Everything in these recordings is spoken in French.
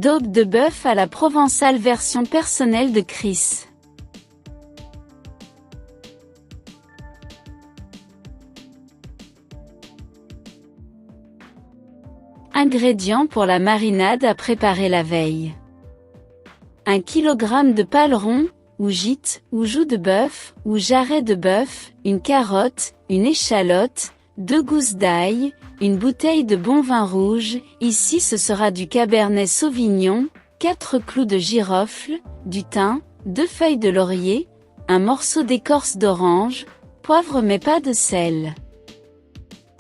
Daube de bœuf à la provençale version personnelle de Chris. Ingrédients pour la marinade à préparer la veille. 1 kg de paleron, ou gîte, ou joue de bœuf, ou jarret de bœuf, une carotte, une échalote, 2 gousses d'ail, une bouteille de bon vin rouge, ici ce sera du Cabernet Sauvignon, 4 clous de girofle, du thym, 2 feuilles de laurier, un morceau d'écorce d'orange, poivre mais pas de sel.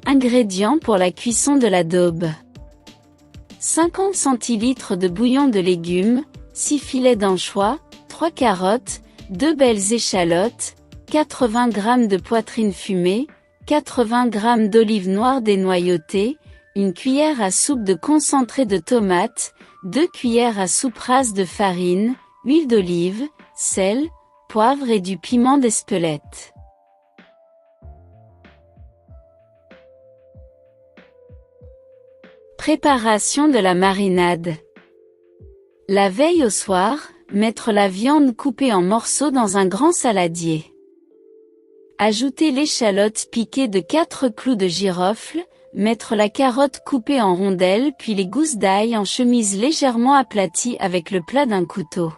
Ingrédients pour la cuisson de la daube. 50 centilitres de bouillon de légumes, 6 filets d'anchois, 3 carottes, 2 belles échalotes, 80 g de poitrine fumée, 80 g d'olives noires dénoyautées, une cuillère à soupe de concentré de tomate, 2 cuillères à soupe rases de farine, huile d'olive, sel, poivre et du piment d'Espelette. Préparation de la marinade. La veille au soir, mettre la viande coupée en morceaux dans un grand saladier. Ajouter l'échalote piquée de 4 clous de girofle, mettre la carotte coupée en rondelles puis les gousses d'ail en chemise légèrement aplaties avec le plat d'un couteau.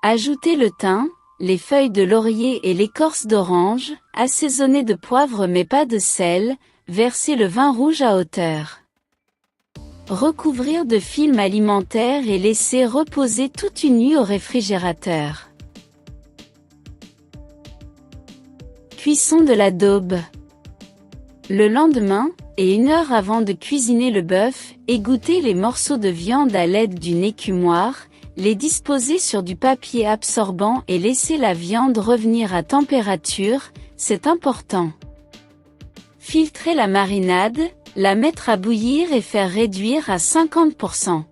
Ajouter le thym, les feuilles de laurier et l'écorce d'orange, assaisonner de poivre mais pas de sel, verser le vin rouge à hauteur. Recouvrir de film alimentaire et laisser reposer toute une nuit au réfrigérateur. Cuisson de la daube. Le lendemain, et 1 heure avant de cuisiner le bœuf, égoutter les morceaux de viande à l'aide d'une écumoire, les disposer sur du papier absorbant et laisser la viande revenir à température, c'est important. Filtrer la marinade, la mettre à bouillir et faire réduire à 50%.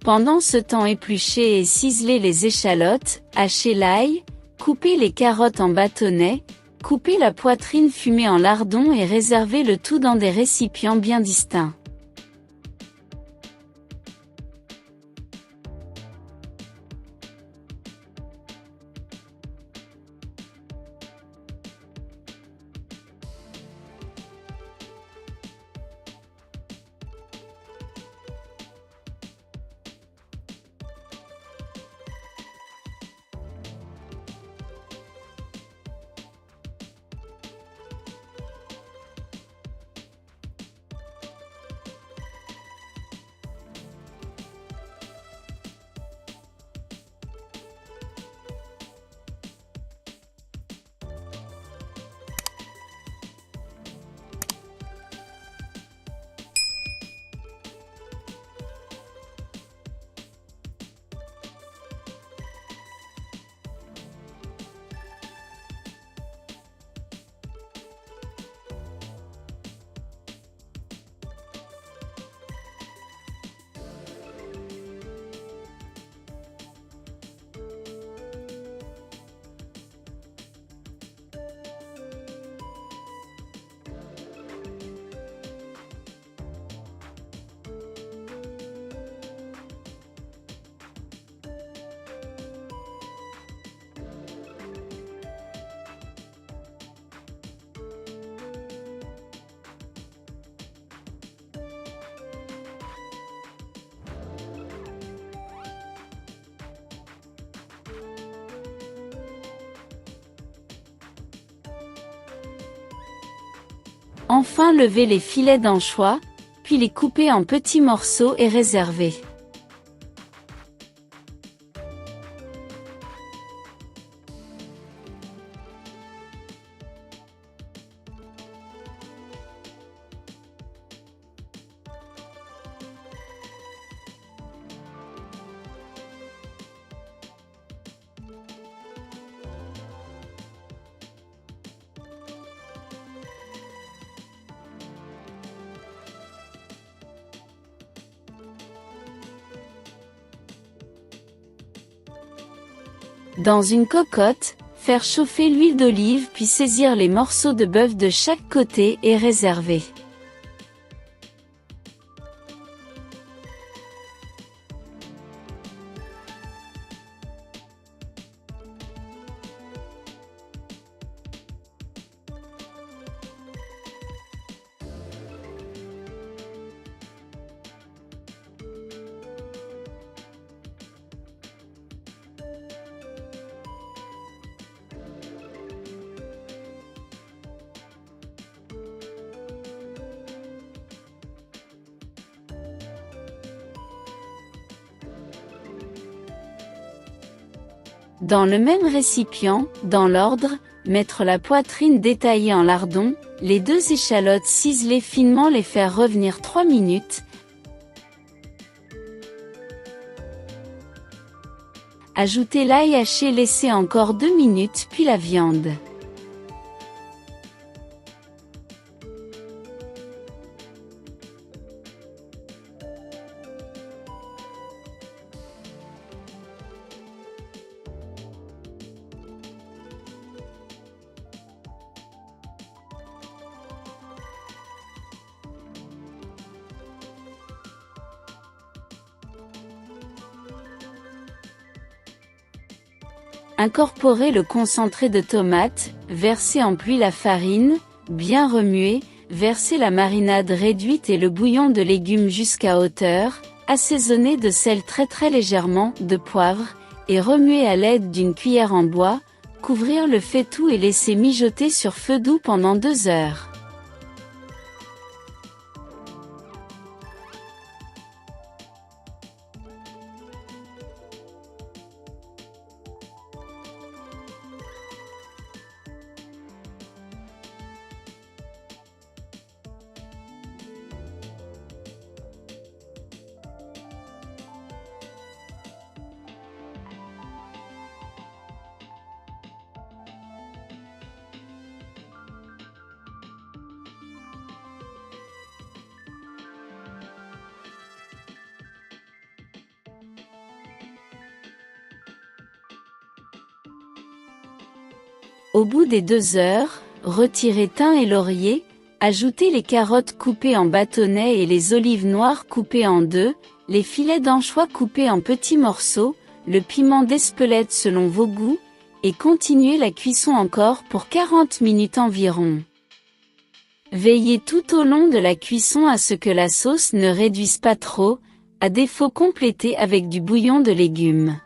Pendant ce temps, éplucher et ciseler les échalotes, hacher l'ail, couper les carottes en bâtonnets, couper la poitrine fumée en lardons et réserver le tout dans des récipients bien distincts. Enfin lever les filets d'anchois, puis les couper en petits morceaux et réserver. Dans une cocotte, faire chauffer l'huile d'olive puis saisir les morceaux de bœuf de chaque côté et réserver. Dans le même récipient, dans l'ordre, mettre la poitrine détaillée en lardons, les 2 échalotes ciselées finement, les faire revenir 3 minutes. Ajoutez l'ail haché, laissez encore 2 minutes puis la viande. Incorporez le concentré de tomate, versez en pluie la farine, bien remuer, versez la marinade réduite et le bouillon de légumes jusqu'à hauteur, assaisonnez de sel très légèrement, de poivre, et remuez à l'aide d'une cuillère en bois, couvrir le faitout et laisser mijoter sur feu doux pendant 2 heures. Au bout des 2 heures, retirez thym et laurier, ajoutez les carottes coupées en bâtonnets et les olives noires coupées en 2, les filets d'anchois coupés en petits morceaux, le piment d'Espelette selon vos goûts, et continuez la cuisson encore pour 40 minutes environ. Veillez tout au long de la cuisson à ce que la sauce ne réduise pas trop, à défaut complétez avec du bouillon de légumes.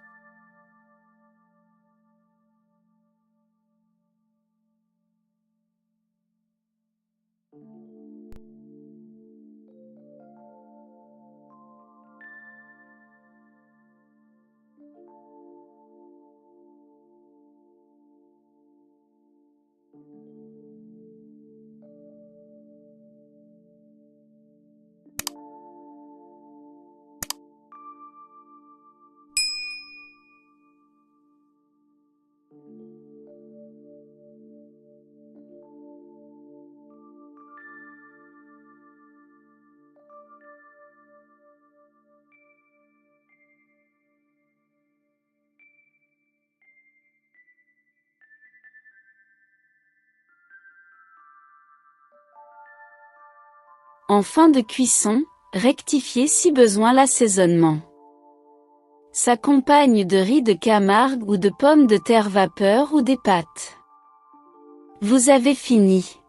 En fin de cuisson, rectifiez si besoin l'assaisonnement. S'accompagne de riz de Camargue ou de pommes de terre vapeur ou des pâtes. Vous avez fini.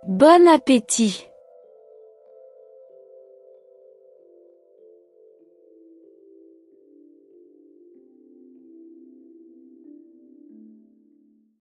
Bon appétit!